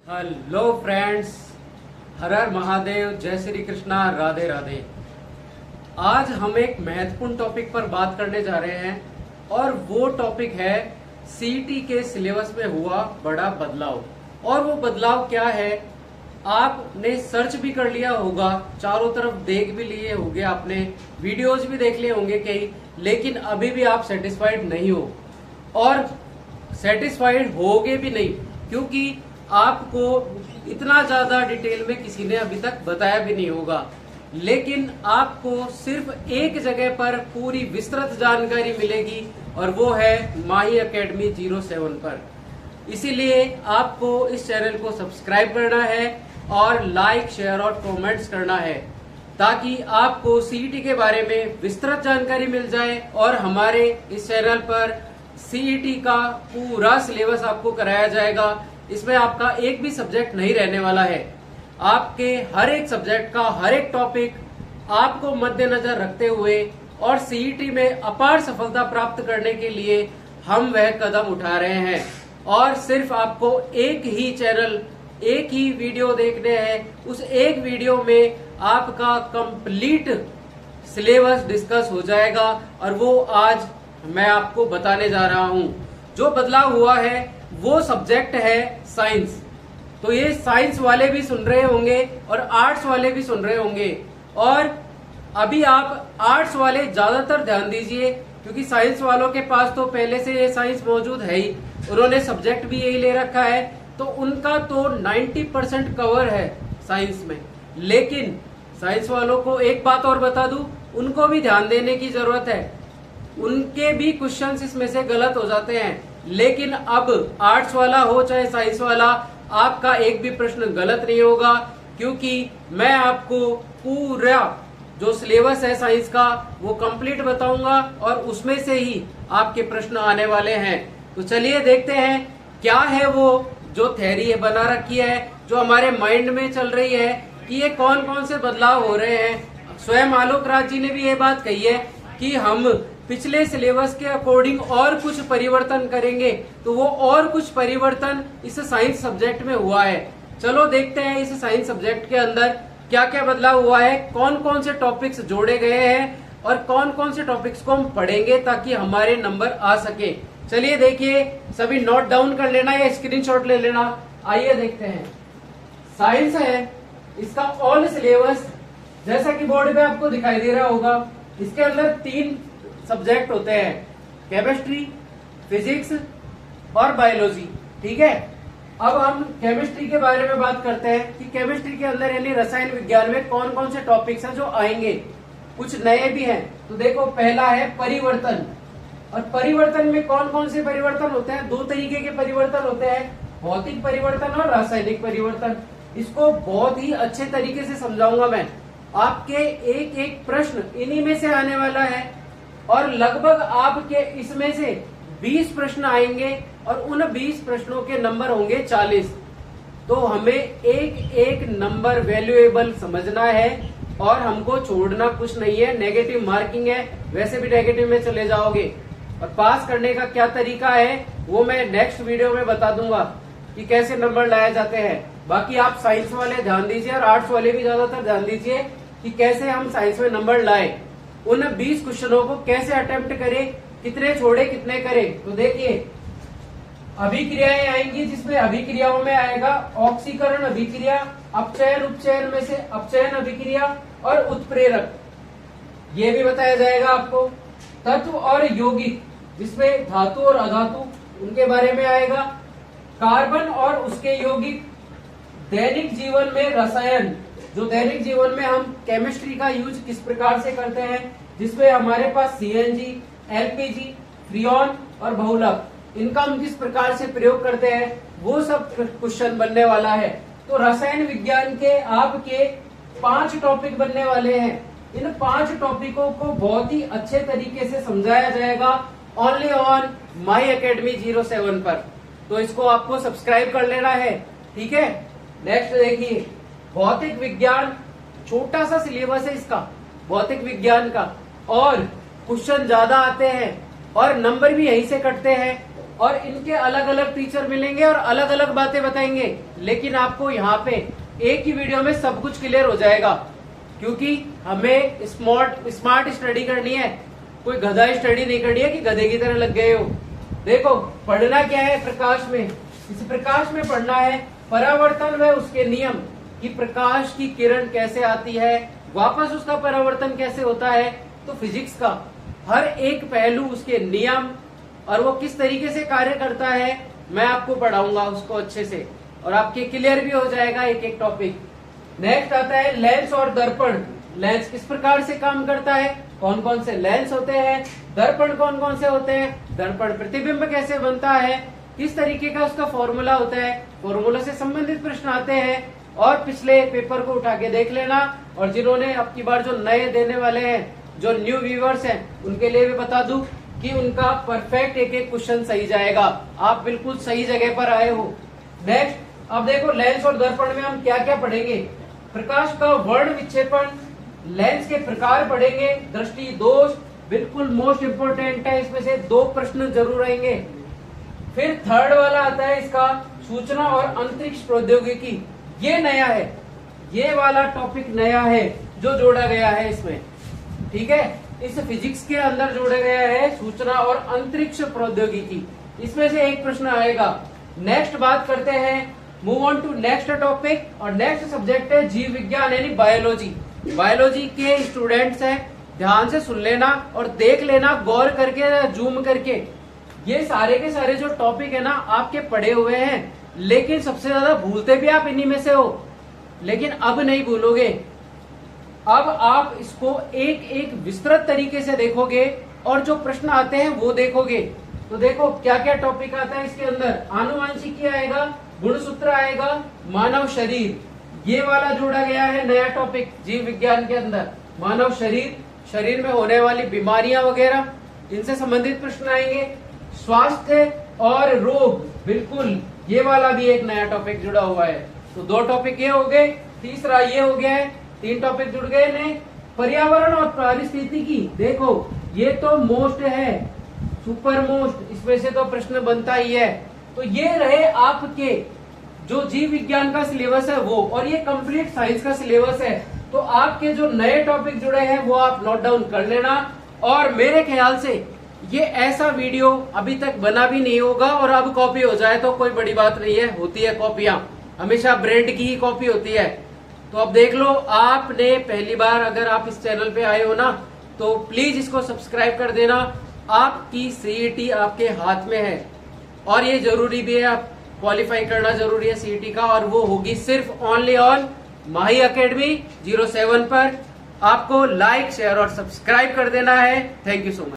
Hello friends, हर हर महादेव, जय श्री कृष्णा, राधे राधे। आज हम एक महत्वपूर्ण टॉपिक पर बात करने जा रहे हैं और वो टॉपिक है सीईटी के सिलेबस में हुआ बड़ा बदलाव। और वो बदलाव क्या है, आपने सर्च भी कर लिया होगा, चारों तरफ देख भी लिए होंगे, आपने वीडियोज भी देख लिए होंगे कई, लेकिन अभी भी आप सेटिस्फाइड नहीं हो और सेटिस्फाइड होगे भी नहीं, क्योंकि आपको इतना ज्यादा डिटेल में किसी ने अभी तक बताया भी नहीं होगा। लेकिन आपको सिर्फ एक जगह पर पूरी विस्तृत जानकारी मिलेगी और वो है माही एकेडमी 07 पर। इसीलिए आपको इस चैनल को सब्सक्राइब करना है और लाइक, शेयर और कमेंट्स करना है, ताकि आपको सीईटी के बारे में विस्तृत जानकारी मिल जाए और हमारे इस चैनल पर सीईटी का पूरा सिलेबस आपको कराया जाएगा। इसमें आपका एक भी सब्जेक्ट नहीं रहने वाला है। आपके हर एक सब्जेक्ट का हर एक टॉपिक आपको मद्देनजर रखते हुए और सीईटी में अपार सफलता प्राप्त करने के लिए हम वह कदम उठा रहे हैं। और सिर्फ आपको एक ही चैनल, एक ही वीडियो देखने हैं। उस एक वीडियो में आपका कंप्लीट सिलेबस डिस्कस हो जाएगा और वो आज मैं आपको बताने जा रहा हूं। जो बदलाव हुआ है वो सब्जेक्ट है साइंस। तो ये साइंस वाले भी सुन रहे होंगे और आर्ट्स वाले भी सुन रहे होंगे। और अभी आप आर्ट्स वाले ज्यादातर ध्यान दीजिए, क्योंकि साइंस वालों के पास तो पहले से ये साइंस मौजूद है ही, उन्होंने सब्जेक्ट भी यही ले रखा है, तो उनका तो 90% कवर है साइंस में। लेकिन साइंस वालों को एक बात और बता दूं, उनको भी ध्यान देने की जरूरत है। उनके भी क्वेश्चंस इसमें से गलत हो जाते हैं, लेकिन अब आर्ट्स वाला हो चाहे साइंस वाला, आपका एक भी प्रश्न गलत नहीं होगा, क्योंकि मैं आपको पूरा जो सिलेबस है साइंस का वो कंप्लीट बताऊंगा और उसमें से ही आपके प्रश्न आने वाले हैं। तो चलिए देखते हैं क्या है वो जो थ्योरी बना रखी है, जो हमारे माइंड में चल रही है कि ये कौन कौन से बदलाव हो रहे हैं। स्वयं आलोक राज जी ने भी ये बात कही है कि हम पिछले सिलेबस के अकॉर्डिंग और कुछ परिवर्तन करेंगे, तो वो और कुछ परिवर्तन इस साइंस सब्जेक्ट में हुआ है। चलो देखते हैं इस साइंस सब्जेक्ट के अंदर क्या क्या बदलाव हुआ है, कौन कौन से टॉपिक्स जोड़े गए हैं और कौन कौन से टॉपिक्स को हम पढ़ेंगे ताकि हमारे नंबर आ सके। चलिए देखिए, सभी नोट डाउन कर लेना या स्क्रीनशॉट ले लेना। आइए देखते हैं। साइंस है, इसका ऑल सिलेबस जैसा कि बोर्ड पे आपको दिखाई दे रहा होगा, इसके अंदर 3 सब्जेक्ट होते हैं, केमिस्ट्री, फिजिक्स और बायोलॉजी। ठीक है, अब हम केमिस्ट्री के बारे में बात करते हैं कि केमिस्ट्री के अंदर यानी रसायन विज्ञान में कौन कौन से टॉपिक्स हैं जो आएंगे। कुछ नए भी हैं। तो देखो, पहला है परिवर्तन। और परिवर्तन में कौन कौन से परिवर्तन होते हैं? 2 तरीके के परिवर्तन होते हैं, भौतिक परिवर्तन और रासायनिक परिवर्तन। इसको बहुत ही अच्छे तरीके से समझाऊंगा मैं। आपके एक एक प्रश्न इन्हीं में से आने वाला है और लगभग आपके इसमें से 20 प्रश्न आएंगे और उन 20 प्रश्नों के नंबर होंगे 40। तो हमें एक एक नंबर वैल्यूएबल समझना है और हमको छोड़ना कुछ नहीं है। नेगेटिव मार्किंग है, वैसे भी नेगेटिव में चले जाओगे। और पास करने का क्या तरीका है वो मैं नेक्स्ट वीडियो में बता दूंगा कि कैसे नंबर लाए जाते हैं। बाकी आप साइंस वाले ध्यान दीजिए और आर्ट्स वाले भी ज्यादातर ध्यान दीजिए कि कैसे हम साइंस में नंबर लाए। उन 20 क्वेश्चनों को कैसे अटेम्प्ट करें, कितने छोड़े कितने करें। तो देखिए, अभिक्रियाएं आएंगी, जिसमें अभिक्रियाओं में आएगा ऑक्सीकरण अभिक्रिया, अपचयन उपचयन में से अपचयन अभिक्रिया और उत्प्रेरक, ये भी बताया जाएगा आपको। तत्व और यौगिक, जिसमें धातु और अधातु उनके बारे में आएगा। कार्बन और उसके यौगिक, दैनिक जीवन में रसायन, जो दैनिक जीवन में हम केमिस्ट्री का यूज किस प्रकार से करते हैं, जिसमें हमारे पास सीएनजी, एलपीजी, फ्रियोन और बहुलक, इनका हम किस प्रकार से प्रयोग करते हैं, वो सब क्वेश्चन बनने वाला है। तो रसायन विज्ञान के आपके 5 टॉपिक बनने वाले हैं। इन 5 टॉपिकों को बहुत ही अच्छे तरीके से समझाया जाएगा ओनली ऑन माई एकेडमी 07 पर। तो इसको आपको सब्सक्राइब कर लेना है। ठीक है, नेक्स्ट देखिए, भौतिक विज्ञान, छोटा सा सिलेबस है इसका भौतिक विज्ञान का, और क्वेश्चन ज्यादा आते हैं और नंबर भी यहीं से कटते हैं। और इनके अलग अलग टीचर मिलेंगे और अलग अलग बातें बताएंगे, लेकिन आपको यहाँ पे एक ही वीडियो में सब कुछ क्लियर हो जाएगा, क्योंकि हमें स्मार्ट स्टडी करनी है। कोई गधा स्टडी नहीं करनी है कि गधे की तरह लग गए हो। देखो पढ़ना क्या है, प्रकाश में, इस प्रकाश में पढ़ना है परावर्तन व उसके नियम, कि प्रकाश की किरण कैसे आती है, वापस उसका परावर्तन कैसे होता है। तो फिजिक्स का हर एक पहलू, उसके नियम और वो किस तरीके से कार्य करता है, मैं आपको पढ़ाऊंगा उसको अच्छे से, और आपके क्लियर भी हो जाएगा एक एक टॉपिक। नेक्स्ट आता है लेंस और दर्पण। लेंस किस प्रकार से काम करता है, कौन कौन से लेंस होते हैं, दर्पण कौन कौन से होते हैं, दर्पण प्रतिबिंब कैसे बनता है, किस तरीके का उसका फॉर्मूला होता है, फॉर्मूला से संबंधित प्रश्न आते हैं। और पिछले पेपर को उठा के देख लेना, और जिन्होंने अब की बार जो नए देने वाले हैं, जो न्यू व्यूअर्स हैं, उनके लिए भी बता दूं कि उनका परफेक्ट एक एक क्वेश्चन सही जाएगा। आप बिल्कुल सही जगह पर आए हो। नेक्स्ट अब देखो लेंस और दर्पण में हम क्या क्या पढ़ेंगे। प्रकाश का वर्ण विक्षेपण, लेंस के प्रकार पढ़ेंगे, दृष्टि दोष बिल्कुल मोस्ट इंपोर्टेंट है, इसमें से 2 प्रश्न जरूर आएंगे। फिर थर्ड वाला आता है इसका सूचना और अंतरिक्ष प्रौद्योगिकी। ये नया है, ये वाला टॉपिक नया है जो जोड़ा गया है इसमें, ठीक है। इस फिजिक्स के अंदर जोड़ा गया है सूचना और अंतरिक्ष प्रौद्योगिकी, इसमें से एक प्रश्न आएगा। नेक्स्ट बात करते हैं, move on to next topic, और नेक्स्ट सब्जेक्ट है जीव विज्ञान यानी बायोलॉजी। बायोलॉजी के स्टूडेंट्स हैं, ध्यान से सुन लेना और देख लेना गौर करके, जूम करके। ये सारे के सारे जो टॉपिक है ना आपके पढ़े हुए हैं, लेकिन सबसे ज्यादा भूलते भी आप इन्हीं में से हो, लेकिन अब नहीं भूलोगे। अब आप इसको एक एक विस्तृत तरीके से देखोगे और जो प्रश्न आते हैं वो देखोगे। तो देखो क्या क्या टॉपिक आता है इसके अंदर, आनुवांशिकी आएगा, गुणसूत्र आएगा, मानव शरीर, ये वाला जोड़ा गया है नया टॉपिक जीव विज्ञान के अंदर। मानव शरीर, शरीर में होने वाली बीमारियां वगैरह, इनसे संबंधित प्रश्न आएंगे। स्वास्थ्य और रोग, बिल्कुल ये वाला भी एक नया टॉपिक जुड़ा हुआ है। तो 2 टॉपिक ये हो गए, तीसरा ये हो गया है, 3 टॉपिक जुड़ गए ने। पर्यावरण और पारिस्थितिकी, देखो ये तो मोस्ट है, सुपर मोस्ट, इसमें से तो प्रश्न बनता ही है। तो ये रहे आपके जो जीव विज्ञान का सिलेबस है वो, और ये कंप्लीट साइंस का सिलेबस है। तो आपके जो नए टॉपिक जुड़े हैं वो आप नोट डाउन कर लेना। और मेरे ख्याल से ये ऐसा वीडियो अभी तक बना भी नहीं होगा, और अब कॉपी हो जाए तो कोई बड़ी बात नहीं है, होती है कॉपियां, हमेशा ब्रांड की ही कॉपी होती है। तो अब देख लो, आपने पहली बार अगर आप इस चैनल पे आए हो ना, तो प्लीज इसको सब्सक्राइब कर देना। आपकी सीईटी आपके हाथ में है, और ये जरूरी भी है, आप क्वालिफाई करना जरूरी है सीईटी का, और वो होगी सिर्फ ओनली ऑन माही अकेडमी 07 पर। आपको लाइक, शेयर और सब्सक्राइब कर देना है। Thank you so much.